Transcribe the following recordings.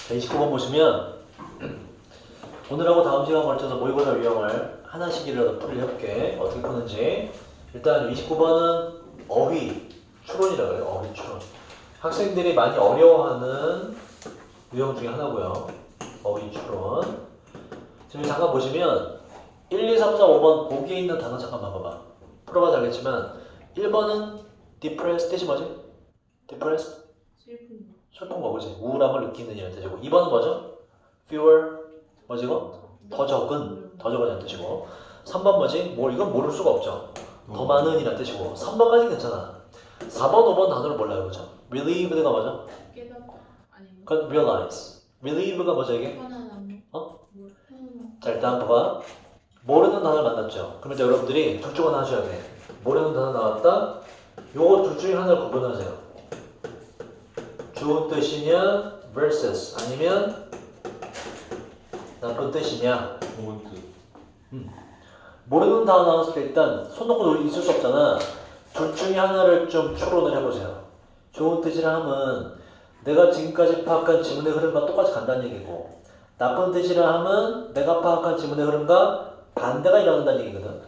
자, 29번 보시면 오늘하고 다음 시간 걸쳐서 모의고사 유형을 하나씩이라도 풀이를 해볼게. 어떻게 푸는지. 일단 29번은 어휘 추론이라고 해요. 어휘 추론. 학생들이 많이 어려워하는 유형 중에 하나고요. 어휘 추론. 지금 잠깐 보시면 1, 2, 3, 4, 5번 보기에 있는 단어 잠깐 봐봐. 풀어봐도 알겠지만 1번은 depressed 뜻이 뭐지? depressed? 슬픈 거 보지. 우울함을 느끼는 이라는 뜻이고 2번은 뭐죠? fewer 뭐지 이거? 더 적은 이라는 뜻이고 3번 뭐지? 이건 모를 수가 없죠. 더 많은 이라는 뜻이고 3번까지 괜찮아. 4번, 5번 단어를 몰라요. 그죠? relieved가 뭐죠? 그건 realize. relieve가 뭐죠 이게? 자 일단 봐봐. 모르는 단어를 만났죠. 그럼 이제 여러분들이 둘 중 하나 하셔야 돼. 모르는 단어 나왔다. 요거 둘 중에 하나를 구분하세요. 좋은 뜻이냐 versus 아니면 나쁜 뜻이냐. 모르는 단어 나왔을 때 일단 손 놓고 있을 수 없잖아. 둘 중에 하나를 좀 추론을 해보세요. 좋은 뜻이라 함은 내가 지금까지 파악한 지문의 흐름과 똑같이 간다는 얘기고 나쁜 뜻이라 함은 내가 파악한 지문의 흐름과 반대가 일어난다는 얘기거든.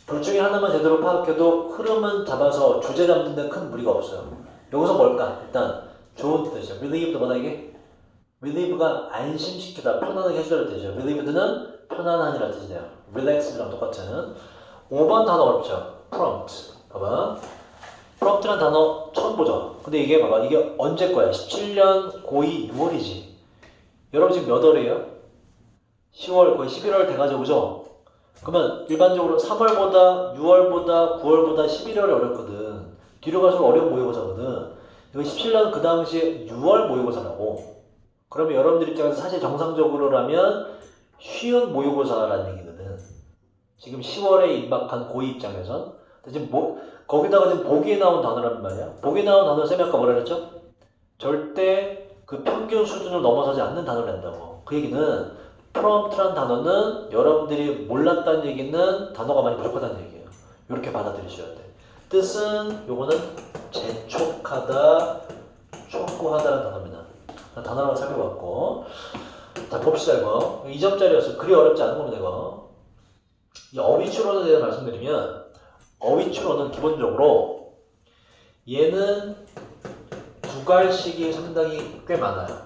둘 중에 하나만 제대로 파악해도 흐름은 잡아서 주제 잡는 데 큰 무리가 없어요. 여기서 뭘까? 일단 좋은 뜻이죠. relieve도 뭐다 이게? relieve가 안심시키다, 편안하게 해주다는 뜻이죠. relieved는 편안한이라는 뜻이네요. relaxed랑 똑같은. 5번 단어 어렵죠. prompt. 봐봐. prompt란 단어 처음 보죠. 근데 이게 봐봐. 이게 언제 거야? 17년 고2 6월이지. 여러분 지금 몇 월이에요? 10월 거의 11월 돼가지고 그죠? 그러면 일반적으로 3월보다 6월보다 9월보다 11월이 어렵거든. 뒤로 갈수록 어려운 모의고사거든. 이거 17년 그 당시에 6월 모의고사라고. 그러면 여러분들 입장에서 사실 정상적으로라면 쉬운 모의고사라는 얘기거든. 지금 10월에 임박한 고2 입장에선. 지금 거기다가 지금 보기에 나온 단어란 말이야. 보기에 나온 단어 쌤이 아까 뭐라 그랬죠? 절대 그 평균 수준을 넘어서지 않는 단어를 낸다고. 그 얘기는 prompt란 단어는 여러분들이 몰랐다는 얘기는 단어가 많이 부족하다는 얘기예요. 이렇게 받아들이셔야 돼. 뜻은 요거는 재촉하다, 촉구하다라는 단어입니다. 단어를 살펴봤고 자 봅시다 이거. 2점짜리였어. 그리 어렵지 않은 겁니다 이거. 이 어휘 추론에 대해서 말씀드리면 어휘 추론은 기본적으로 얘는 두갈식이 상당히 꽤 많아요.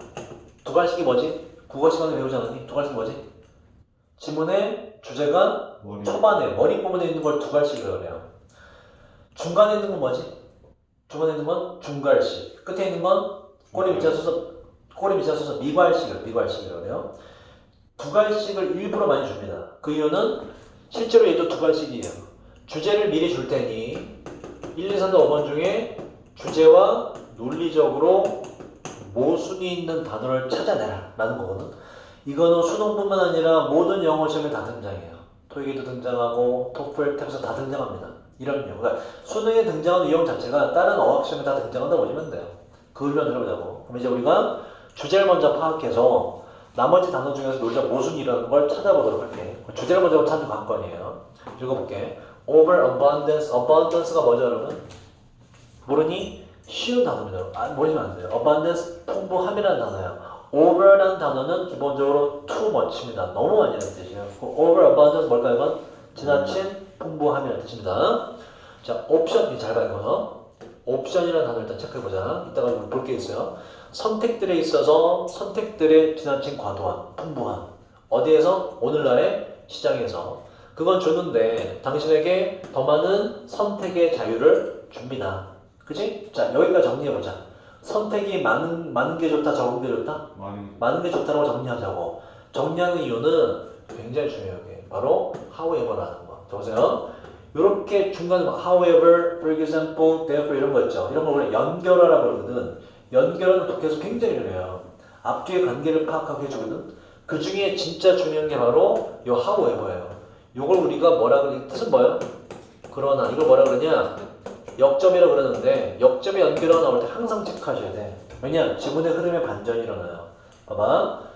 두갈식이 뭐지? 국어 시간에 배우지 않았니? 두갈식이 뭐지? 지문의 주제가 초반에 머리 부분에 있는 걸 두갈식이라고 해요. 중간에 있는 건 뭐지? 중간에 있는 건 중갈식. 끝에 있는 건 꼬리 밑에 서서 미괄식이라고 해요. 두갈식을 일부러 많이 줍니다. 그 이유는 실제로 얘도 두갈식이에요. 주제를 미리 줄 테니 1, 2, 3, 4, 5번 중에 주제와 논리적으로 모순이 있는 단어를 찾아내라 라는 거거든. 이거는 수능뿐만 아니라 모든 영어 시험에 다 등장해요. 토익에도 등장하고 토플, 탭에서 다 등장합니다. 이런 유형. 그러니까 수능에 등장하는 유형 자체가 다른 어학 시험에 다 등장한다고 보시면 돼요. 그 훈련을 해보자고. 그럼 이제 우리가 주제를 먼저 파악해서 나머지 단어 중에서 논리적 모순이라는 걸 찾아보도록 할게. 주제를 먼저 찾는 관건이에요. 읽어볼게. overabundance. abundance가 뭐죠 여러분? 모르니? 쉬운 단어입니다. 모르시면 안 돼요. abundance, 풍부함이라는 단어예요. over라는 단어는 기본적으로 too much입니다. 너무 많이라는 뜻이에요. overabundance 뭘까요? 이건 지나친 풍부함이라는 뜻입니다. 자, 옵션, 잘 봐요. 이거. 옵션이라는 단어 일단 체크해보자. 이따가 볼 게 있어요. 선택들에 있어서 선택들의 지나친 과도함, 풍부함. 어디에서? 오늘날의 시장에서. 그건 주는데 당신에게 더 많은 선택의 자유를 줍니다. 그치? 자, 여기까지 정리해보자. 선택이 많은 게 좋다, 적은 게 좋다? 많은 게 좋다라고 정리하자고. 정리하는 이유는 굉장히 중요해요. 바로 however라는 거. 보세요. 이렇게 중간에 however, for example, therefore 이런 거 있죠. 이런 걸 원래 연결하라고 그러거든. 연결하는 독해에서 굉장히 중요해요. 앞뒤의 관계를 파악하게 해주거든. 그 중에 진짜 중요한 게 바로 이 however예요. 이걸 우리가 뭐라 그러니 뜻은 뭐예요? 그러나 이걸 뭐라 그러냐? 역점이라고 그러는데 역점이 연결하고 나올 때 항상 체크하셔야 돼. 왜냐? 지문의 흐름에 반전이 일어나요. 봐봐.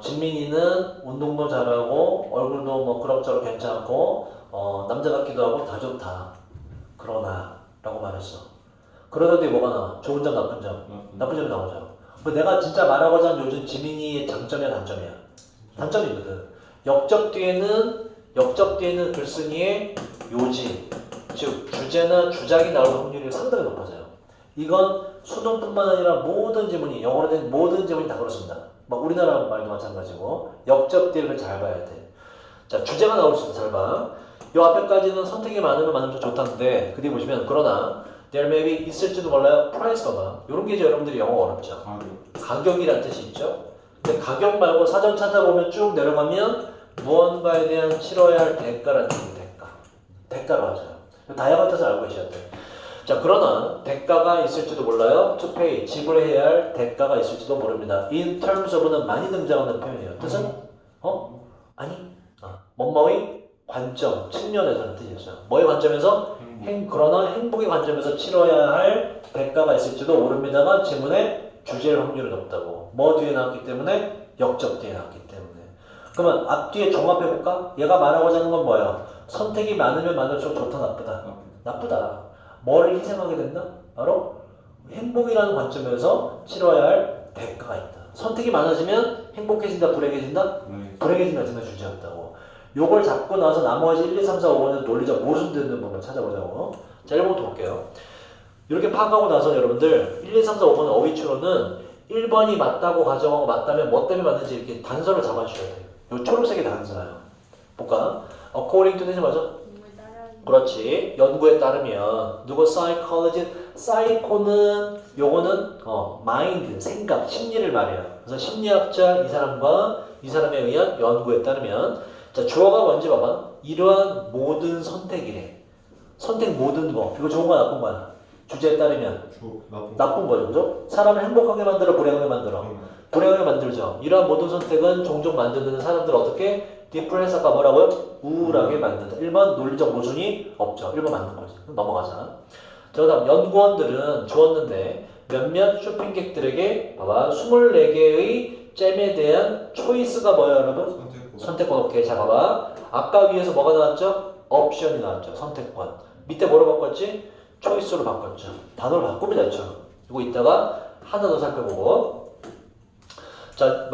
진민이는 운동도 잘하고 얼굴도 뭐 그럭저럭 괜찮고 남자 같기도 하고 다 좋다. 그러나 라고 말했어. 그러다 뒤에 뭐가 나와? 좋은 점, 나쁜 점. 나쁜 점이 나오죠. 뭐 내가 진짜 말하고자 하는 요즘 지민이의 장점이야, 단점이야? 단점이거든. 역적 뒤에는 글쓴이의 요지, 즉 주제나 주장이 나올 확률이 상당히 높아져요. 이건 수능뿐만 아니라 모든 지문이, 영어로 된 모든 지문이 다 그렇습니다. 막 우리나라 말도 마찬가지고 역적 뒤를 잘 봐야 돼. 자, 주제가 나올 수 있어. 잘 봐. 요 앞에까지는 선택이 많으면 많으면 좋다는데 그 뒤에 보시면 그러나 there may be 있을지도 몰라요. price 봐봐. 요런 게 이제 여러분들이 영어 어렵죠. 가격이란 뜻이 있죠. 근데 가격 말고 사전 찾아보면 쭉 내려가면 무언가에 대한 치러야 할 대가라는 뜻이 대가. 대가로 하죠. 다양한 뜻을 알고 계셔야 돼. 자, 그러나 대가가 있을지도 몰라요. to pay, 지불해야 할 대가가 있을지도 모릅니다. in terms of는 많이 등장하는 표현이에요. 뜻은? 아니, 뭐뭐의 관점, 측면에서는 뜻이었어요. 뭐의 관점에서? 그러나 행복의 관점에서 치러야 할 대가가 있을지도 모릅니다만 지문에 주제일 확률이 높다고. 뭐 뒤에 나왔기 때문에? 역적 뒤에 나왔기 때문에. 그러면 앞뒤에 종합해볼까? 얘가 말하고자 하는 건 뭐예요? 선택이 많으면 많을수록 좋다, 나쁘다? 나쁘다. 뭐를 희생하게 된다? 바로 행복이라는 관점에서 치러야 할 대가가 있다. 선택이 많아지면 행복해진다, 불행해진다? 불행해진다, 지금 주제였다고. 요걸 잡고 나서 나머지 1, 2, 3, 4, 5번은 논리적 모순되는 부분을 찾아보자고. 자, 1번부터 볼게요. 이렇게 파악하고 나서 여러분들 1, 2, 3, 4, 5번의 어휘추론은 1번이 맞다고 가정하고 맞다면 뭐 때문에 맞는지 이렇게 단서를 잡아주셔야 돼요. 요 초록색이 단서예요. 볼까? According to 뜻이 맞아? 그렇지. 연구에 따르면 누구 psychologist, psycho는 요거는 mind, 생각, 심리를 말해요. 그래서 심리학자 이 사람과 이 사람에 의한 연구에 따르면 자, 주어가 뭔지 봐봐. 이러한 모든 선택이래. 선택 모든 거. 이거 좋은 거야, 나쁜 거야? 주제에 따르면 나쁜 거죠, 그죠? 사람을 행복하게 만들어, 불행하게 만들어. 불행하게 만들죠. 이러한 모든 선택은 종종 만드는 사람들 어떻게? 디프레스가 뭐라고요? 우울하게 만든다. 1번 논리적 모순이 없죠. 1번 맞는 거지. 넘어가자. 자, 그 다음 연구원들은 주었는데 몇몇 쇼핑객들에게 봐봐 24개의 잼에 대한 초이스가 뭐예요, 여러분? 선택권. 오케이. 자, 봐봐. 아까 위에서 뭐가 나왔죠? 옵션이 나왔죠. 선택권. 밑에 뭐로 바꿨지? 초이스로 바꿨죠. 단어를 바꿉니다. 있죠. 이거 이따가 하나 더 살펴보고. 자,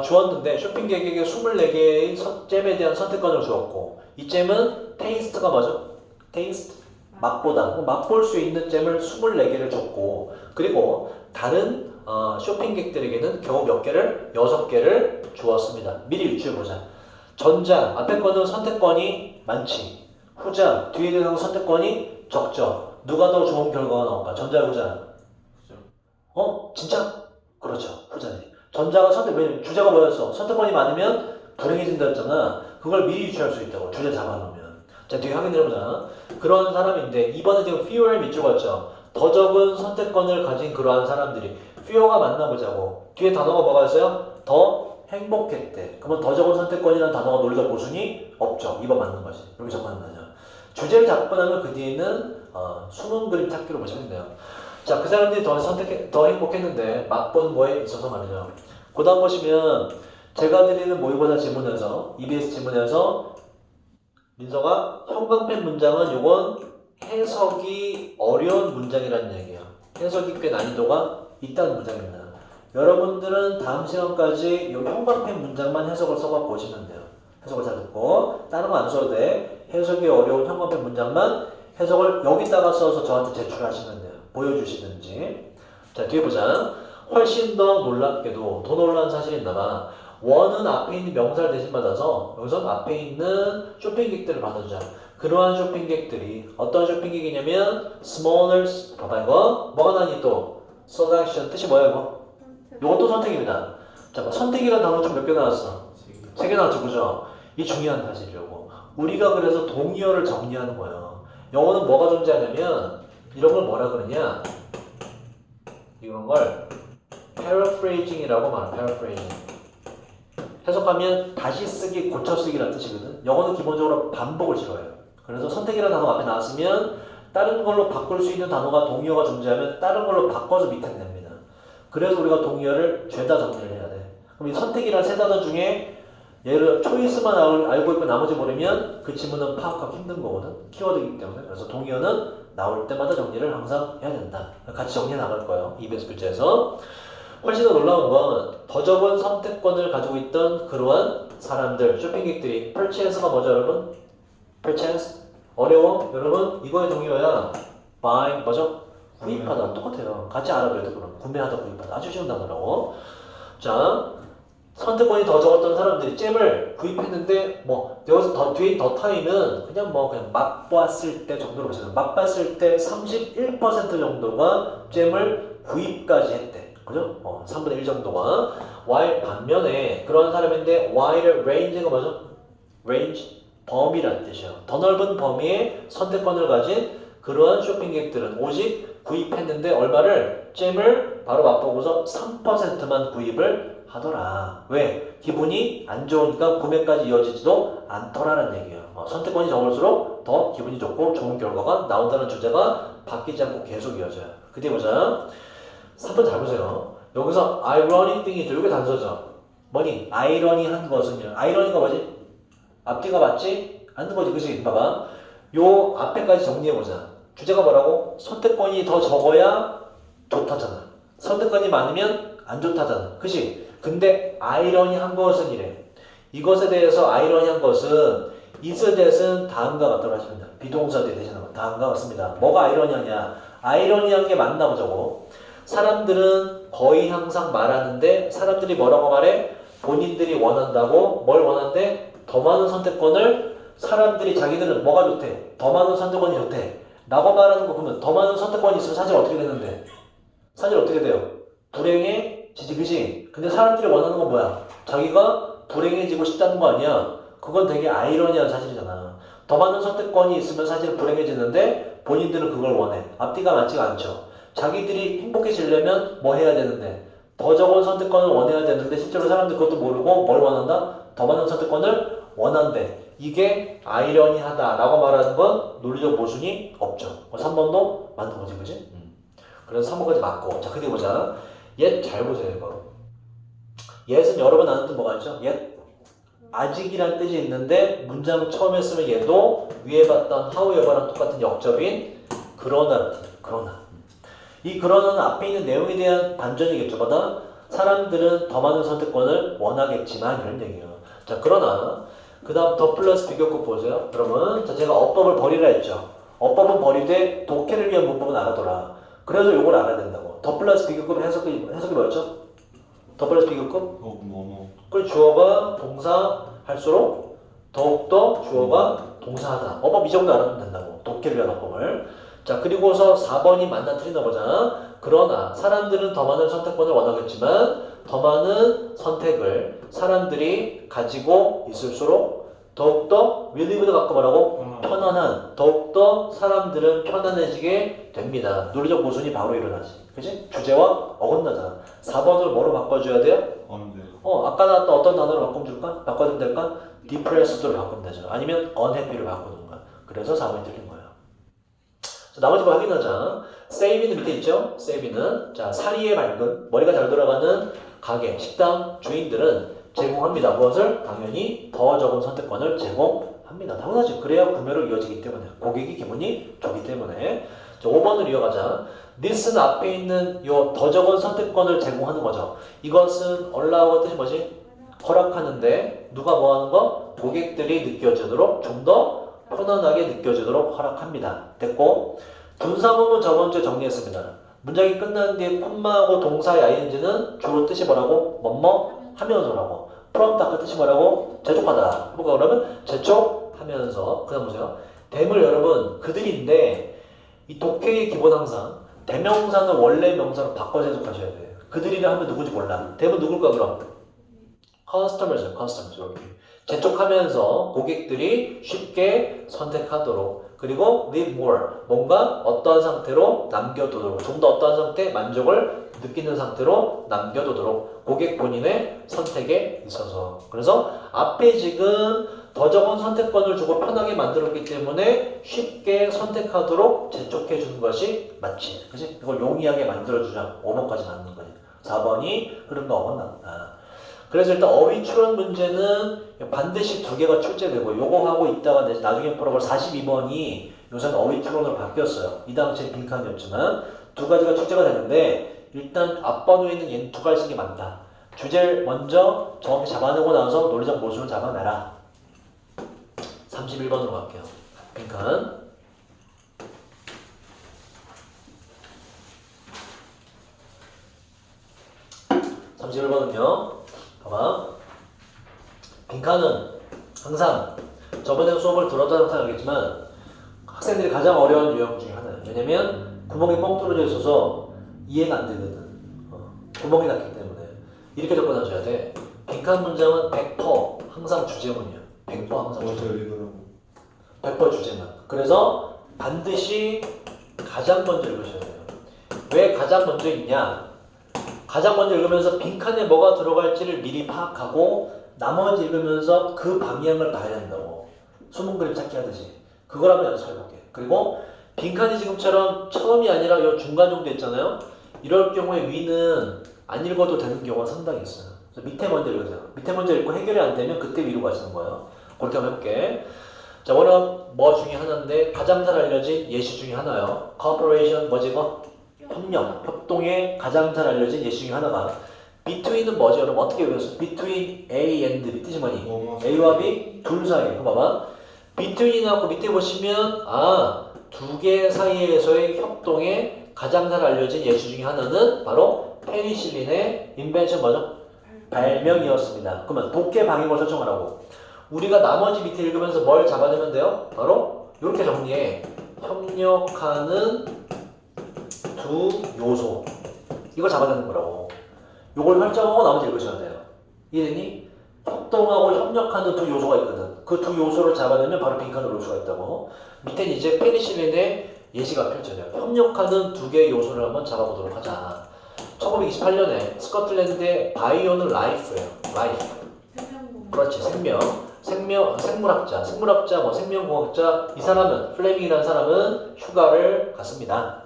주었는데 쇼핑객에게 24개의 잼에 대한 선택권을 주었고 이 잼은 테이스트가 뭐죠? 테이스트? 맛보다. 맛볼 수 있는 잼을 24개를 줬고 그리고 다른 쇼핑객들에게는 겨우 몇 개를? 6개를 주었습니다. 미리 유추해보자. 전자, 앞에 거는 선택권이 많지. 후자, 뒤에 있는 선택권이 적죠. 누가 더 좋은 결과가 나올까? 전자, 후자? 진짜? 그렇죠. 후자네. 전자가 왜냐면 주제가 뭐였어? 선택권이 많으면 불행해진다 했잖아. 그걸 미리 유추할 수 있다고. 주제 잡아놓으면. 자, 뒤에 확인해보자. 그런 사람인데 이번에 지금 fewer 밑줄 걷죠. 더 적은 선택권을 가진 그러한 사람들이 fewer가 만나보자고. 뒤에 단어가 뭐가 있어요? 더 행복했대. 그러면 더 적은 선택권이라는 단어가 논리적 모순이 없죠. 2번 맞는 거지. 이렇게 적어놓는 거죠. 주제를 잡고 나면 그 뒤에는 수능 그림 찾기로 보시면 돼요. 자, 그 사람들이 더 행복했는데 맛본 거에 있어서 말이죠. 그 다음 보시면 제가 드리는 모의고사 지문에서 EBS 지문에서 민서가 형광펜 문장은 요건 해석이 어려운 문장이라는 얘기예요. 해석이 꽤 난이도가 있다는 문장입니다. 여러분들은 다음 시간까지 이 형광펜 문장만 해석을 써봐 보시면 돼요. 해석을 잘 듣고 다른 거 안 써도 돼. 해석이 어려운 형광펜 문장만 해석을 여기다가 써서 저한테 제출하시면 돼요. 보여주시든지. 자, 뒤에 보자. 훨씬 더 놀랍게도 더 놀라운 사실이 있나봐. 원은 앞에 있는 명사를 대신 받아서 여기서 앞에 있는 쇼핑객들을 받아주자. 그러한 쇼핑객들이 어떤 쇼핑객이냐면 smaller, 봐봐 이거 뭐가 나니 또 selection 뜻이 뭐야 이거? 이것도 선택입니다. 자, 선택이라는 단어 좀 몇 개 나왔어? 3개 나왔죠, 그죠? 이 중요한 사실이라고. 우리가 그래서 동의어를 정리하는 거예요. 영어는 뭐가 존재하냐면 이런 걸 뭐라 그러냐? 이런 걸 paraphrasing이라고 말해. paraphrasing. 해석하면 다시 쓰기, 고쳐 쓰기라는 뜻이거든. 영어는 기본적으로 반복을 싫어해요. 그래서 선택이라는 단어가 앞에 나왔으면 다른 걸로 바꿀 수 있는 단어가 동의어가 존재하면 다른 걸로 바꿔서 밑에 냅니다. 그래서 우리가 동의어를 죄다 정리를 해야 돼. 그럼 이 선택이라는 세 단어 중에 얘를 초이스만 알고 있고 나머지 모르면 그 지문은 파악하기 힘든 거거든. 키워드이기 때문에. 그래서 동의어는 나올 때마다 정리를 항상 해야 된다. 같이 정리해 나갈 거예요. EBS 필자에서. 훨씬 더 놀라운 건 더 적은 선택권을 가지고 있던 그러한 사람들, 쇼핑객들이 purchase가 뭐죠 여러분? purchase? 어려워? 여러분 이거의 동의어야 buy 뭐죠? 구입하다 똑같아요. 같이 알아봐야 돼 그럼. 구매하다 구입하다 아주 쉬운 단어라고. 자 선택권이 더 적었던 사람들이 잼을 구입했는데 뭐 여기서 더 뒤에 더 타임은 그냥 뭐 그냥 맛봤을 때 정도로 보시면 맛봤을 때 31% 정도가 잼을 구입까지 했대. 그죠? 3분의 1 정도가. while 반면에 그런 사람인데 while의 range가 뭐죠? range 범위라는 뜻이에요. 더 넓은 범위의 선택권을 가진 그러한 쇼핑객들은 오직 구입했는데 얼마를? 잼을 바로 맛보고서 3%만 구입을 하더라. 왜? 기분이 안 좋으니까 구매까지 이어지지도 않더라는 얘기예요. 선택권이 적을수록 더 기분이 좋고 좋은 결과가 나온다는 주제가 바뀌지 않고 계속 이어져요. 그 뒤에 보자. 3번 잘 보세요. 여기서 ironic thing이 있죠. 이게 단서죠. 뭐니? 아이러니한 것은요. 아이러니가 뭐지? 앞뒤가 맞지? 않는 거지. 그치? 봐봐. 요 앞에까지 정리해보자. 주제가 뭐라고? 선택권이 더 적어야 좋다잖아. 선택권이 많으면 안 좋다잖아. 그치? 근데 아이러니한 것은 이래. 이것에 대해서 아이러니한 것은 is that은 다음과 같다고 하시면 돼요. 비동사 때 대신하면 다음과 같습니다. 뭐가 아이러니하냐? 아이러니한 게 맞나 보자고. 사람들은 거의 항상 말하는데 사람들이 뭐라고 말해? 본인들이 원한다고 뭘 원한대? 더 많은 선택권을 사람들이 자기들은 뭐가 좋대? 더 많은 선택권이 좋대. 라고 말하는 거 보면 더 많은 선택권이 있으면 사실 어떻게 되는데? 사실 어떻게 돼요? 불행해지지 그지? 근데 사람들이 원하는 건 뭐야? 자기가 불행해지고 싶다는 거 아니야? 그건 되게 아이러니한 사실이잖아. 더 많은 선택권이 있으면 사실 불행해지는데 본인들은 그걸 원해. 앞뒤가 맞지가 않죠. 자기들이 행복해지려면 뭐 해야 되는데? 더 적은 선택권을 원해야 되는데 실제로 사람들 그것도 모르고 뭘 원한다? 더 많은 선택권을 원한대. 이게 아이러니하다라고 말하는 건 논리적 모순이 없죠. 3번도 맞는 거지, 그지? 그래서 3번까지 맞고. 자, 그뒤 보자. 옛 잘 보세요, 이거. 옛은 여러 번 아는 뜻 뭐가 있죠? 옛 아직이란 뜻이 있는데 문장 처음에 쓰면 얘도 위에 봤던 however랑 똑같은 역접인 그러나라는 뜻이에요. 그러나. 이 그러나는 앞에 있는 내용에 대한 반전이겠죠. 보다 사람들은 더 많은 선택권을 원하겠지만 이런 얘기예요. 자, 그러나 그 다음 더 플러스 비교급 보세요. 여러분, 자, 제가 어법을 버리라 했죠. 어법은 버리되 독해를 위한 문법은 알아둬라. 그래서 요걸 알아야 된다고. 더 플러스 비교급 해석이 뭐였죠? 더 플러스 비교급? 그 주어가 동사 할수록 더욱더 주어가 동사하다. 어법 이 정도 알아두면 된다고. 독해를 위한 어법을. 자, 그리고서 4번이 맞나 틀리나 보자. 그러나 사람들은 더 많은 선택권을 원하겠지만 더 많은 선택을 사람들이 가지고 있을수록 더욱더 willing도 갖고 뭐라고? 편안한. 더욱더 사람들은 편안해지게 됩니다. 논리적 모순이 바로 일어나지. 그치? 주제와 어긋나잖아. 4번을 뭐로 바꿔줘야 돼요? 아까 나왔던 어떤 단어로 바꿔줄까? 바꿔주면 될까? depressed로 바꾸면 되죠. 아니면 unhappy로 바꾸든가. 그래서 4번이 틀린 거예요. 자, 나머지 거 확인하자. save는 밑에 있죠? save는 자 사리에 밝은 머리가 잘 돌아가는 가게, 식당 주인들은 제공합니다. 무엇을? 당연히 더 적은 선택권을 제공합니다. 당연하지. 그래야 구매로 이어지기 때문에 고객이 기분이 좋기 때문에. 자, 5번을 이어가자. this는 앞에 있는 요 더 적은 선택권을 제공하는 거죠. 이것은 allow가 뜻이 뭐지? 허락하는데 누가 뭐 하는 거? 고객들이 느껴지도록 좀 더 편안하게 느껴지도록 허락합니다. 됐고 분사문은 저번 주에 정리했습니다. 문장이 끝난 뒤에 콤마하고 동사의 ing는 주로 뜻이 뭐라고? 뭐뭐 하면서라고. 프롬프트 뜻이 뭐라고? 재촉하다. 뭐가 그러면 재촉하면서. 그 다음 보세요. 댐을 여러분 그들인데 이 독해의 기본 항상 대명사는 원래 명사로 바꿔서 해석하셔야 돼요. 그들이라 하면 누군지 몰라. 댐은 누굴까 그럼? customers 이렇게. 재촉하면서 고객들이 쉽게 선택하도록 그리고 leave more 뭔가 어떠한 상태로 남겨두도록 좀 더 어떠한 상태 만족을 느끼는 상태로 남겨두도록 고객 본인의 선택에 있어서 그래서 앞에 지금 더 적은 선택권을 주고 편하게 만들었기 때문에 쉽게 선택하도록 재촉해 주는 것이 맞지 그치? 이걸 용이하게 만들어주자 5번까지 맞는 거지 4번이 흐름과 어긋난다. 그래서 일단 어휘 추론 문제는 반드시 두 개가 출제되고 요거 하고 있다가 나중에 풀어볼 42번이 요새는 어휘 추론으로 바뀌었어요. 이 당시엔 빈칸이었지만 두 가지가 출제가 되는데 일단 앞번호에는 얘는 두 가지씩이 많다. 주제를 먼저 정확히 잡아내고 나서 논리적 모순을 잡아내라. 31번으로 갈게요. 빈칸. 31번은요. 봐봐. 빈칸은 항상 저번에 수업을 들었던 항상 알겠지만 학생들이 가장 어려운 유형 중에 하나예요. 왜냐면 구멍이 뻥 뚫어져 있어서 이해가 안 되거든. 구멍이 났기 때문에 이렇게 접근하셔야 돼. 빈칸 문장은 100% 항상 주제문이야. 100% 항상 주제문. 100% 주제문. 그래서 반드시 가장 먼저 읽으셔야 돼요. 왜 가장 먼저 읽냐? 가장 먼저 읽으면서 빈칸에 뭐가 들어갈지를 미리 파악하고 나머지 읽으면서 그 방향을 봐야 된다고. 수문 그림 찾기 하듯이. 그걸 한번 연습해볼게. 그리고 빈칸이 지금처럼 처음이 아니라 이 중간 정도 있잖아요. 이럴 경우에 위는 안 읽어도 되는 경우가 상당히 있어요. 그래서 밑에 먼저 읽으세요. 밑에 먼저 읽고 해결이 안 되면 그때 위로 가시는 거예요. 그렇게 한번 해볼게. 자, 원어 뭐 중에 하나인데 가장 잘 알려진 예시 중에 하나요. Cooperation 뭐지 이거? 협력, 협동의 가장 잘 알려진 예시 중에 하나가 between은 뭐지 여러분? 어떻게 외웠어? between A and B 뜻이 뭐니? A와 B 둘 사이. 그거 봐봐. between하고 밑에 보시면 두 개 사이에서의 협동의 가장 잘 알려진 예시 중에 하나는 바로 페니실린의 인벤션 뭐죠? 발명이었습니다. 그러면 독해 방향을 설정하라고. 우리가 나머지 밑에 읽으면서 뭘 잡아내면 돼요? 바로 이렇게 정리해. 협력하는 두 요소. 이걸 잡아내는 거라고. 이걸 설정하고 나머지 읽으셔야 돼요. 이해되니? 협동하고 협력하는 두 요소가 있거든. 그 두 요소를 잡아내면 바로 빈칸으로 올 수가 있다고. 밑에는 이제 페니실린의 예시가 펼쳐져요. 협력하는 두 개의 요소를 한번 잡아보도록 하자. 1928년에 스코틀랜드의 바이오는 라이프예요. 라이프. 그렇지. 생물학자, 생명공학자. 이 사람은 플레밍이라는 사람은 휴가를 갔습니다.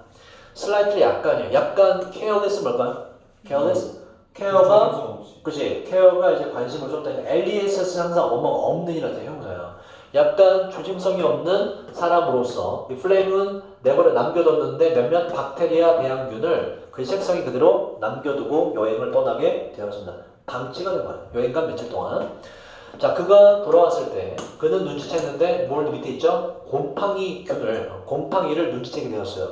슬라이틀리 약간이에요. 약간 케어레스 뭘까요? 케어레스? 케어가 그치? 케어가 이제 관심을 쏟다. 엘리에스는 항상 어머가 없는 이라는 형사예요. 약간 조심성이 없는 사람으로서 이 플레밍은 내버려 남겨뒀는데 몇몇 박테리아 배양균을 그 색성이 그대로 남겨두고 여행을 떠나게 되었습니다. 방치가 된 거예요. 여행간 며칠 동안. 자, 그가 돌아왔을 때 그는 눈치챘는데 뭘 밑에 있죠? 곰팡이를 눈치채게 되었어요.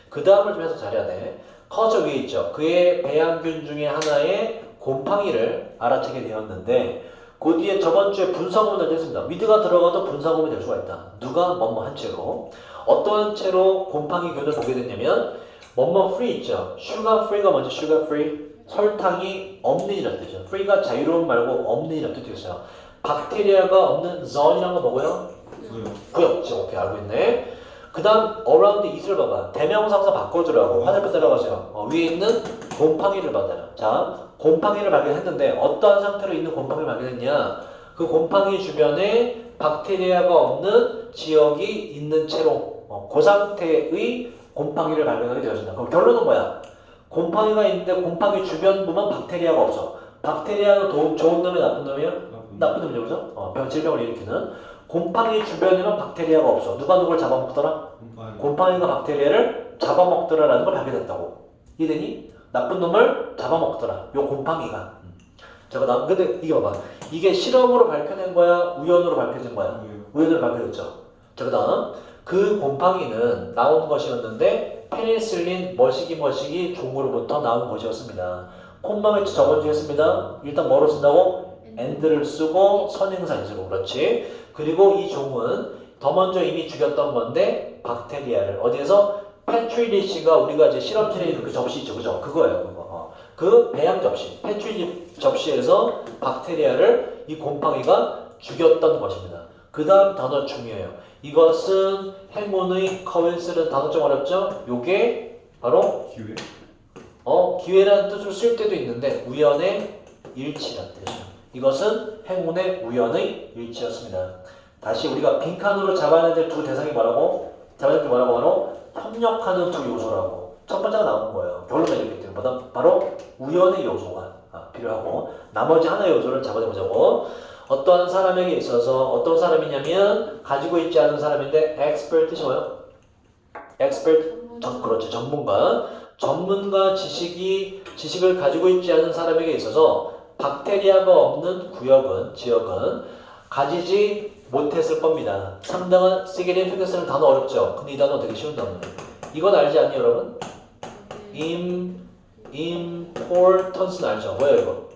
그 다음을 좀 해서 잘해야 돼. 커저 위에 있죠. 그의 배양균 중에 하나의 곰팡이를 알아채게 되었는데 그 뒤에 저번 주에 분사구문을 했습니다. 위드가 들어가도 분사구문이 될 수가 있다. 누가 뭐뭐한 채로 어떠한 채로 곰팡이균을 보게 됐냐면 뭐뭐 free 있죠. sugar free가 뭔지 sugar free 설탕이 없는 이란 뜻이죠. free가 자유로운 말고 없는 이란 뜻이 있어요. 박테리아가 없는 zone이란 건 뭐고요? 구역. 지금 오케이 알고 있네. 그 다음 around it을 봐봐. 대명사가 바꿔주라고. 화살표 따라가세요. 위에 있는 곰팡이를 받아요. 자, 곰팡이를 발견했는데 어떠한 상태로 있는 곰팡이를 발견했냐? 그 곰팡이 주변에 박테리아가 없는 지역이 있는 채로 그 상태의 곰팡이를 발견하게 되었습니다. 그럼 결론은 뭐야? 곰팡이가 있는데 곰팡이 주변부만 박테리아가 없어. 박테리아는 좋은 놈이 나쁜 놈이에요? 나쁜 놈이죠, 그죠? 질병을 일으키는. 곰팡이 주변에는 박테리아가 없어. 누가 누굴 잡아먹더라? 곰팡이가 박테리아를 잡아먹더라라는 걸 발견했다고. 이해되니? 나쁜 놈을 잡아먹더라. 요 곰팡이가. 잠깐, 근데 이게 봐봐. 이게 실험으로 밝혀낸 거야? 우연으로 밝혀진 거야? 우연으로 밝혀졌죠. 자, 그 다음. 그 곰팡이는 나온 것이었는데 페니실린 머시기 종으로부터 나온 것이었습니다. 콤마매치 저번 주에 했습니다. 일단 뭐로 쓴다고? and를 쓰고 선행사 인수로. 그렇지. 그리고 이 종은 더 먼저 이미 죽였던 건데 박테리아를 어디에서? 페트리 디시가 우리가 이제 실험실에 있는 그 접시 있죠, 그죠? 그거예요, 그거. 그 배양 접시, 페트리 접시에서 박테리아를 이 곰팡이가 죽였던 것입니다. 그 다음 단어 중요해요. 이것은 행운의 커인스는 단어 좀 어렵죠? 요게 바로 기회? 기회라는 뜻을 쓸 때도 있는데 우연의 일치라는 뜻이죠. 이것은 행운의 우연의 일치였습니다. 다시 우리가 빈칸으로 잡아내야 될 두 대상이 뭐라고? 잡아낼 게 뭐라고 바로 협력하는 두 요소라고. 첫 번째가 나온 거예요. 결론을 내리기 때문에 바로 우연의 요소가 필요하고 나머지 하나의 요소를 잡아내보자고. 어떠한 사람에게 있어서 어떤 사람이냐면 가지고 있지 않은 사람인데 expert 뜻이 뭐예요? expert, 그렇죠. 전문가 지식을 가지고 있지 않은 사람에게 있어서 박테리아가 없는 지역은 가지지 못했을 겁니다. 상당한 significance는 단어 어렵죠. 근데 이 단어 되게 쉬운 단어예요. 이건 알지 않니 여러분? importance는 알죠? 뭐예요 이거?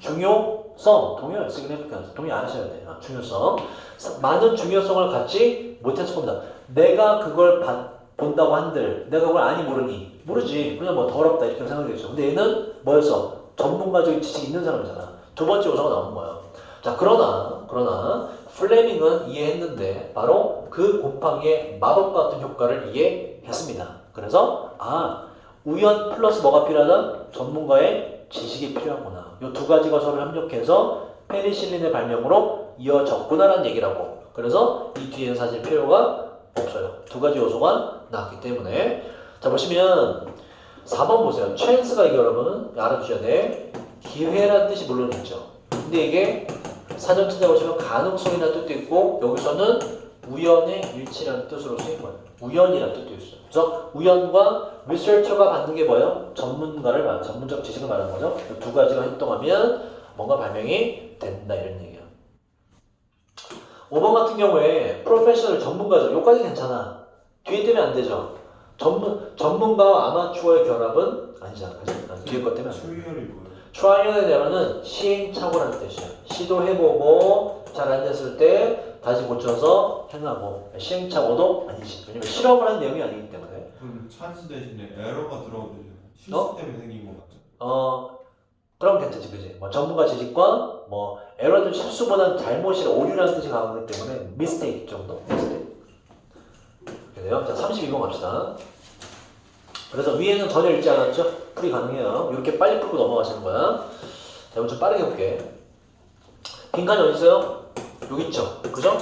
중요성, 동요, significance, 동요 안 하셔야 돼요. 중요성. 많은 중요성을 갖지 못했을 겁니다. 내가 그걸 본다고 한들, 내가 그걸 아니 모르니? 모르지. 그냥 뭐 더럽다 이렇게 생각되겠죠. 근데 얘는 뭐였어? 전문가적인 지식이 있는 사람이잖아. 두 번째 요소가 나오는 거예요. 자, 그러나 플레밍은 이해했는데 바로 그 곰팡이의 마법 같은 효과를 이해했습니다. 그래서 우연 플러스 뭐가 필요하다? 전문가의 지식이 필요하구나. 이 두 가지가 서로 협력해서 페니실린의 발명으로 이어졌구나라는 얘기라고. 그래서 이 뒤에는 사실 필요가 없어요. 두 가지 요소가 나왔기 때문에. 자, 보시면 4번 보세요. chance가 이게 여러분 알아두셔야 돼. 기회라는 뜻이 물론 있죠. 근데 이게 사전 찾아보시면 가능성이라는 뜻도 있고 여기서는 우연의 일치라는 뜻으로 쓰인 거예요. 우연이라는 뜻도 있어요. 그래서 우연과 리서처가 받는 게 뭐예요? 전문적 지식을 말하는 거죠. 이 두 가지가 협동하면 뭔가 발명이 된다 이런 얘기예요. 5번 같은 경우에 프로페셔널 전문가죠. 여기까지 괜찮아. 뒤에 때문에 안 되죠. 전문가와 아마추어의 결합은 아니잖아. 뒤에 것 때문에 안 돼. 트리얼이 뭐예요? 트라이얼의 내로는 시행착오라는 뜻이에요. 시도해보고 잘 안 됐을 때 다시 고쳐서 행하고 시행착오도 아니지. 왜냐면 실험을 한 내용이 아니기 때문에. 그럼 찬스 대신에 에러가 들어오면 실수 때문에 생긴 거 맞죠? 그럼 괜찮지, 그지? 뭐 전문가 지식과 뭐 에러는 실수보다는 잘못이라 오류라는 뜻이 강하기 때문에 미스테이크 정도. 미스테이크. 이렇게 돼요. 자, 32번 갑시다. 그래서 위에는 전혀 읽지 않았죠? 풀이 가능해요. 이렇게 빨리 풀고 넘어가시는 거야. 자, 이번 좀 빠르게 볼게. 빈칸이 어디 있어요? 여기 있죠? 그죠?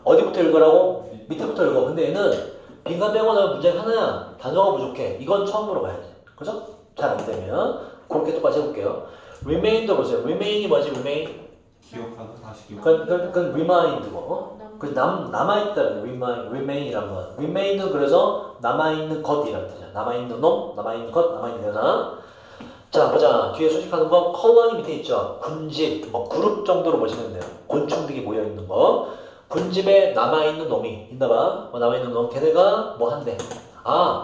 어디부터 읽으라고? 밑에부터 읽어. 근데 얘는 빈칸 빼고 나면 문제가 하나야. 단어가 부족해. 이건 처음으로 가야지. 그죠? 잘 안 되면 그렇게 똑같이 해볼게요. remain도 보세요. remain이 뭐지? remain? 기억하다 다시 기억. 그건 remind고. 그 남아있다는 remain이란 건. remain은 그래서 남아있는 것이라는 뜻이야. 남아있는 놈, 남아있는 것, 남아있는 여자. 자, 보자. 뒤에 수식하는 거 컬러니 밑에 있죠. 군집, 뭐 그룹 정도로 보시면 돼요. 곤충들이 모여있는 거. 군집에 남아있는 놈이 있나봐. 남아있는 놈. 걔네가 뭐 한대.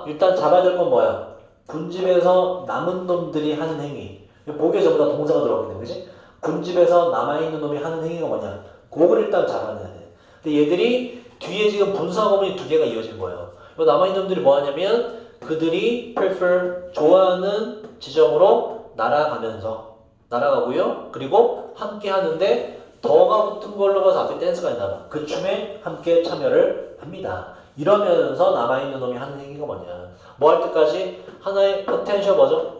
일단 잡아야 될 건 뭐야? 군집에서 남은 놈들이 하는 행위. 보기에 전부 다 동사가 들어가게 돼. 그치? 군집에서 남아있는 놈이 하는 행위가 뭐냐? 그걸 일단 잡아내야 돼. 근데 얘들이 뒤에 지금 분사 구문이 두 개가 이어진 거예요. 남아있는 놈들이 뭐 하냐면 그들이 prefer, 좋아하는 지점으로 날아가고요. 그리고 함께 하는데 더가 붙은 걸로 봐서 앞에 댄스가 있나봐. 그 춤에 함께 참여를 합니다. 이러면서 남아있는 놈이 하는 행위가 뭐냐? 뭐 할 때까지 하나의 potential 뭐죠?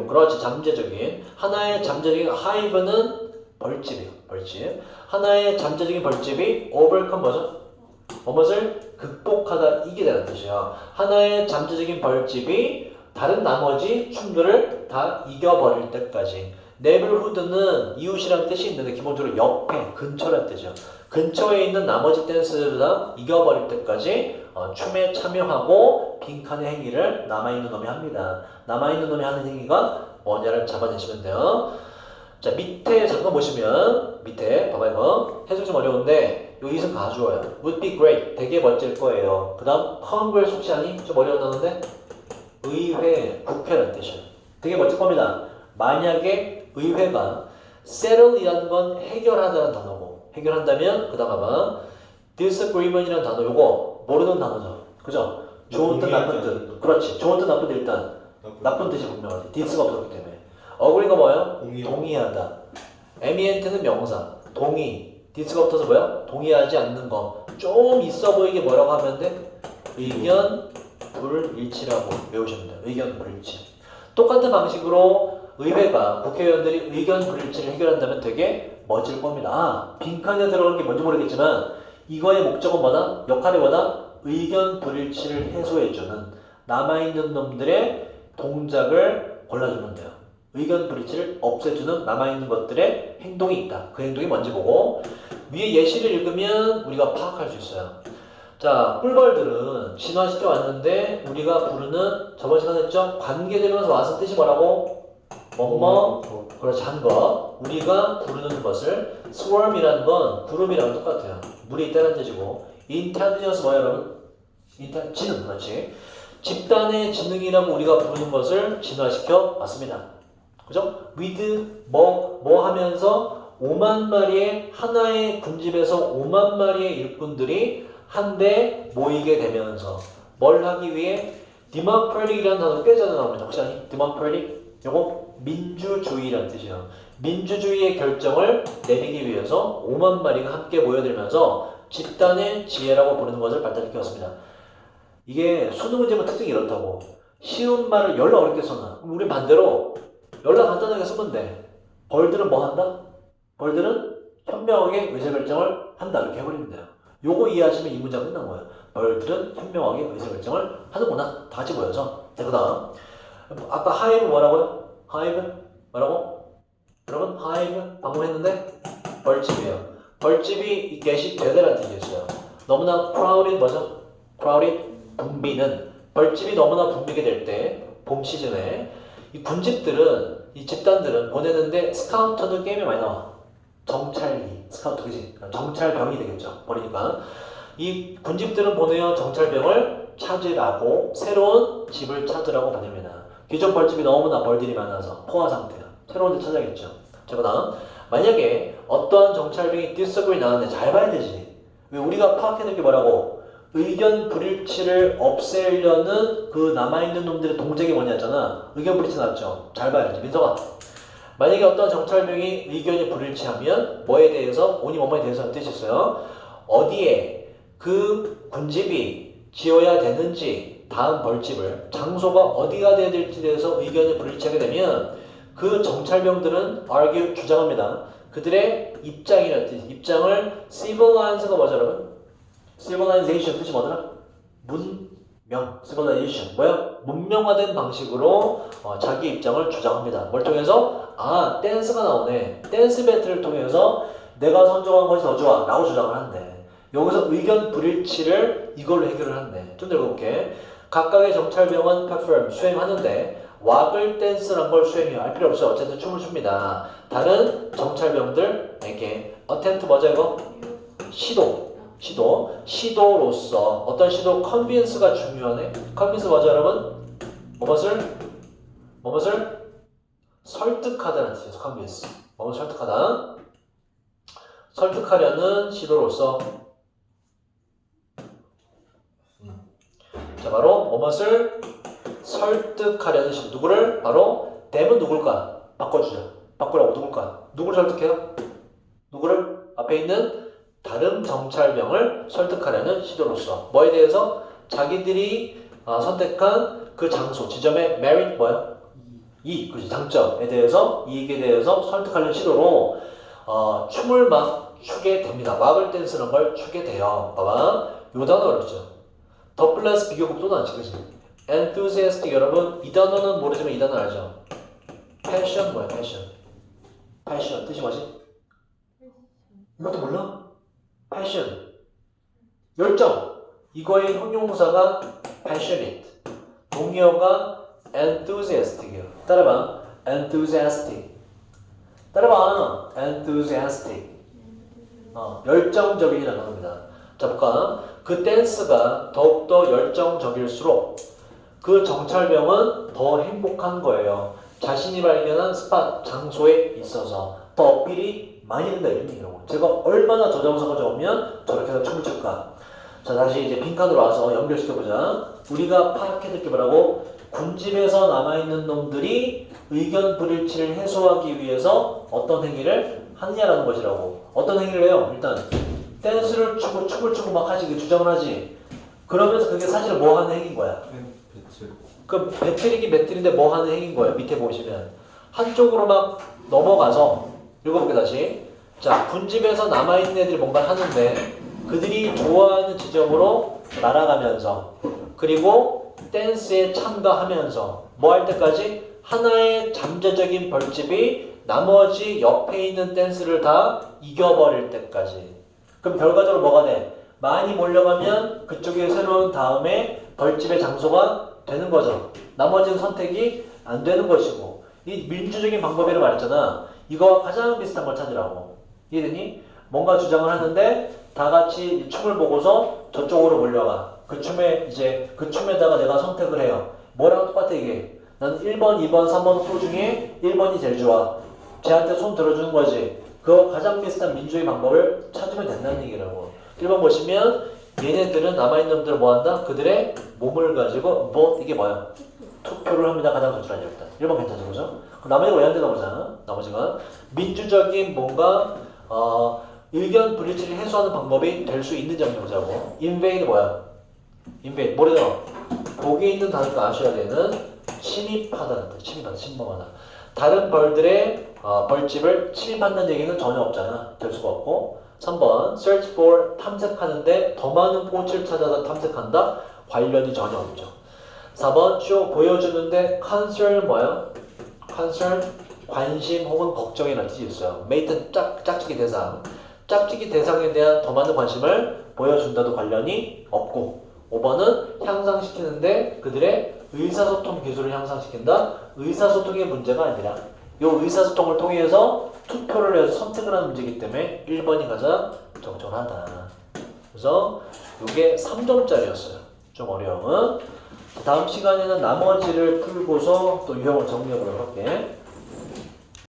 그렇지, 잠재적인. 하나의 잠재적인 hive는 벌집이에요. 벌집. 하나의 잠재적인 벌집이 overcome 뭐죠? 무엇을 극복하다, 이기다는 뜻이에요. 하나의 잠재적인 벌집이 다른 나머지 충돌을 다 이겨버릴 때까지. neighborhood는 이웃이라는 뜻이 있는데 기본적으로 옆에, 근처라는 뜻이에요. 근처에 있는 나머지 댄스를 다 이겨버릴 때까지 춤에 참여하고 빈칸의 행위를 남아있는 놈이 합니다. 남아있는 놈이 하는 행위가 뭐냐를 잡아내시면 돼요. 자, 밑에 잠깐 보시면 밑에 봐봐요. 이거 해석 좀 어려운데 요 이승 가주어요. would be great, 되게 멋질 거예요. 그 다음 congress 혹시 아니? 좀 어려웠는데 의회, 국회라는 뜻이에요. 되게 멋질 겁니다. 만약에 의회가 settle이라는 건 해결하다는 단어고, 해결한다면 그 다음 봐봐 disagreement이라는 단어, 요거 모르는 단어죠. 그죠? 좋은 뜻, 나쁜 뜻. 그렇지. 좋은 뜻, 나쁜 뜻. 일단 나쁜 뜻이 분명하지. dis가 없었기 때문에. agree가 뭐예요? 동의하다. amient는 명사. 동의. dis가 붙어서 뭐야? 동의하지 않는 거. 좀 있어 보이게 뭐라고 하면 돼? 의견 불일치라고 외우시면 돼요. 의견 불일치. 똑같은 방식으로 의회가, 국회의원들이 의견 불일치를 해결한다면 되게 멋질 겁니다. 빈칸에 들어가는 게 뭔지 모르겠지만 이거의 목적은 뭐다? 역할이 뭐다? 의견 불일치를 해소해주는 남아있는 놈들의 동작을 골라주면 돼요. 의견 불일치를 없애주는 남아있는 것들의 행동이 있다. 그 행동이 뭔지 보고 위에 예시를 읽으면 우리가 파악할 수 있어요. 자, 꿀벌들은 진화시켜 왔는데 우리가 부르는 저번 시간에 했죠? 관계되면서 왔을 뜻이 뭐라고? 뭐뭐 그렇지 한 것. 우리가 부르는 것을 swarm이라는 건 그룹이랑 똑같아요. 물이 있다는 뜻이고 intelligence 뭐야 여러분? 지능 그렇지. 집단의 지능이라고 우리가 부르는 것을 진화시켜 왔습니다. 그죠? with 뭐 하면서 5만 마리의 하나의 군집에서 5만 마리의 일꾼들이 한데 모이게 되면서 뭘 하기 위해 democratic이라는 단어 꽤 자주 나옵니다. 혹시 아니? democratic? 요거 민주주의라는 뜻이에요. 민주주의의 결정을 내리기 위해서 5만 마리가 함께 모여들면서 집단의 지혜라고 부르는 것을 발달시켰습니다. 이게 수능 문제만 특징이 이렇다고. 쉬운 말을 열나 어렵게 써놔. 그럼 우리 반대로 열나 간단하게 쓰면 돼. 벌들은 뭐 한다? 벌들은 현명하게 의사결정을 한다. 이렇게 해버리면 돼요. 요거 이해하시면 이 문장 끝난 거예요. 벌들은 현명하게 의사결정을 하는구나. 다 같이 모여서. 자, 그 다음. 아까 하이브 뭐라고요? 하이브? 뭐라고? 여러분, 하이브 방금 했는데 벌집이에요. 벌집이 게시되다라는 뜻이 있어요. 너무나 crowded 뭐죠? crowded 붐비는 벌집이 너무나 붐비게 될 때 봄 시즌에 이 군집들은 이 집단들은 보내는데 스카우터는 게임에 많이 나와. 정찰기 스카우터 그지? 정찰병이 되겠죠. 버리니까 이 군집들은 보내어 정찰병을 찾으라고 새로운 집을 찾으라고 보냅니다. 기존 벌집이 너무나 벌들이 많아서 포화 상태야. 새로운 데 찾아야겠죠. 자, 그다음 만약에 어떠한 정찰병이 disagree 나왔는데 잘 봐야 되지. 왜 우리가 파악해놓은 게 뭐라고? 의견 불일치를 없애려는 그 남아있는 놈들의 동작이 뭐냐잖아. 의견 불일치 났죠. 잘 봐야지. 민서가 만약에 어떤 정찰병이 의견이 불일치하면 뭐에 대해서 오니 뭐뭐에 대해서 뜻이 있어요. 어디에 그 군집이 지어야 되는지 다음 벌집을 장소가 어디가 돼야 될지에 대해서 의견이 불일치하게 되면 그 정찰병들은 argue 주장합니다. 그들의 입장이라는 뜻. 입장을 civilize가 뭐죠 여러분? civilization 뜻이 뭐더라? 문명, civilization 뭐야? 문명화된 방식으로 자기 입장을 주장합니다. 뭘 통해서? 아, 댄스가 나오네. 댄스 배틀을 통해서 내가 선정한 것이 더 좋아 라고 주장을 한대. 여기서 의견 불일치를 이걸로 해결을 한대. 좀 더 읽어볼게. 각각의 정찰병은 perform, 수행하는데 와글 댄스란 걸 수행해요. 알 필요 없어요. 어쨌든 춤을 춥니다. 다른 정찰병들에게 attempt 뭐죠 이거? 시도로서 어떤 시도 컨빈스가 중요하네. 컨빈스 뭐죠 여러분? 무엇을 설득하다는 뜻이에요. 컨빈스 무엇을 설득하다. 설득하려는 시도로서 자 바로 무엇을 설득하려는 시도. 누구를? 바로 them은 누굴까? 바꿔주자. 바꾸라고 누굴까? 누구를 설득해요? 누구를? 앞에 있는 다른 정찰병을 설득하려는 시도로서 뭐에 대해서? 자기들이 선택한 그 장소, 지점의 merit 뭐야? 그렇지, 장점에 대해서, 이익에 대해서 설득하려는 시도로 춤을 막 추게 됩니다. 와글 댄스라는 걸 추게 돼요. 봐봐, 요 단어 어렵죠? 더 플러스 비교급도 나지, 그치? enthusiastic 여러분, 이 단어는 모르지만 이 단어 알죠? passion 뭐야, passion 뜻이 뭐지? 이것도 몰라? passion 열정. 이거의 형용사가 passionate, 동의어가 enthusiastic이에요. 따라봐. enthusiastic. 열정적인이라는 겁니다. 자, 볼까? 그 댄스가 더욱더 열정적일수록 그 정찰병은 더 행복한 거예요. 자신이 발견한 스팟, 장소에 있어서 더 어필이 많이 된다 이런 얘기라고. 제가 얼마나 저정서가 좋으면 저렇게 해서 춤을 출까. 자, 다시 이제 빈칸으로 와서 연결시켜보자. 우리가 파악해둘 게 뭐라고? 군집에서 남아있는 놈들이 의견 불일치를 해소하기 위해서 어떤 행위를 하느냐라는 것이라고. 어떤 행위를 해요? 일단 댄스를 추고 춤을 추고 막 하지, 주장을 하지. 그러면서 그게 사실 뭐 하는 행위인 거야? 배틀. 그 배틀이긴 배틀인데 뭐 하는 행위인 거야? 밑에 보시면 한쪽으로 막 넘어가서 읽어볼게 다시. 자, 군집에서 남아있는 애들이 뭔가 하는데 그들이 좋아하는 지점으로 날아가면서 그리고 댄스에 참가하면서 뭐 할 때까지? 하나의 잠재적인 벌집이 나머지 옆에 있는 댄스를 다 이겨버릴 때까지. 그럼 결과적으로 뭐가 돼? 많이 몰려가면 그쪽에 새로운 다음에 벌집의 장소가 되는 거죠. 나머지는 선택이 안 되는 것이고 이 민주적인 방법이라고 말했잖아. 이거와 가장 비슷한 걸 찾으라고. 이해되니? 뭔가 주장을 하는데 다 같이 이 춤을 보고서 저쪽으로 몰려가. 그 춤에 이제 그 춤에다가 내가 선택을 해요. 뭐랑 똑같아 이게. 나는 1번, 2번, 3번 후 중에 1번이 제일 좋아. 쟤한테 손 들어주는 거지. 그 가장 비슷한 민주주의 방법을 찾으면 된다는 얘기라고. 1번 보시면 얘네들은 남아있는 놈들을 뭐한다? 그들의 몸을 가지고 뭐 이게 뭐야? 투표를 합니다. 가장 저출하냐 일단. 1번 괜찮죠, 그죠? 그럼 나머지가 왜 안 되나 보자. 나머지가 민주적인 뭔가 의견 불일치를 해소하는 방법이 될 수 있는지 한번 보자고. 인베인이 뭐야? 인베인 뭐래요? 거기 있는 단어가 아셔야 되는 침입하다는 뜻. 침입하다, 침범하다. 다른 벌들의 벌집을 침입한다는 얘기는 전혀 없잖아. 될 수가 없고. 3번 search for 탐색하는데 더 많은 꽃을 찾아서 탐색한다. 관련이 전혀 없죠. 4번 show 보여주는데 concern 뭐야? concern 관심 혹은 걱정이라는 뜻이 있어요. 메이튼 짝짓기 대상. 짝짓기 대상에 대한 더 많은 관심을 보여준다도 관련이 없고 5번은 향상시키는데 그들의 의사소통 기술을 향상시킨다. 의사소통의 문제가 아니라 이 의사소통을 통해서 투표를 해서 선택을 하는 문제이기 때문에 1번이 가장 적절하다. 그래서 이게 3점짜리였어요. 좀 어려운. 다음 시간에는 나머지를 풀고서 또 유형을 정리해보도록 할게.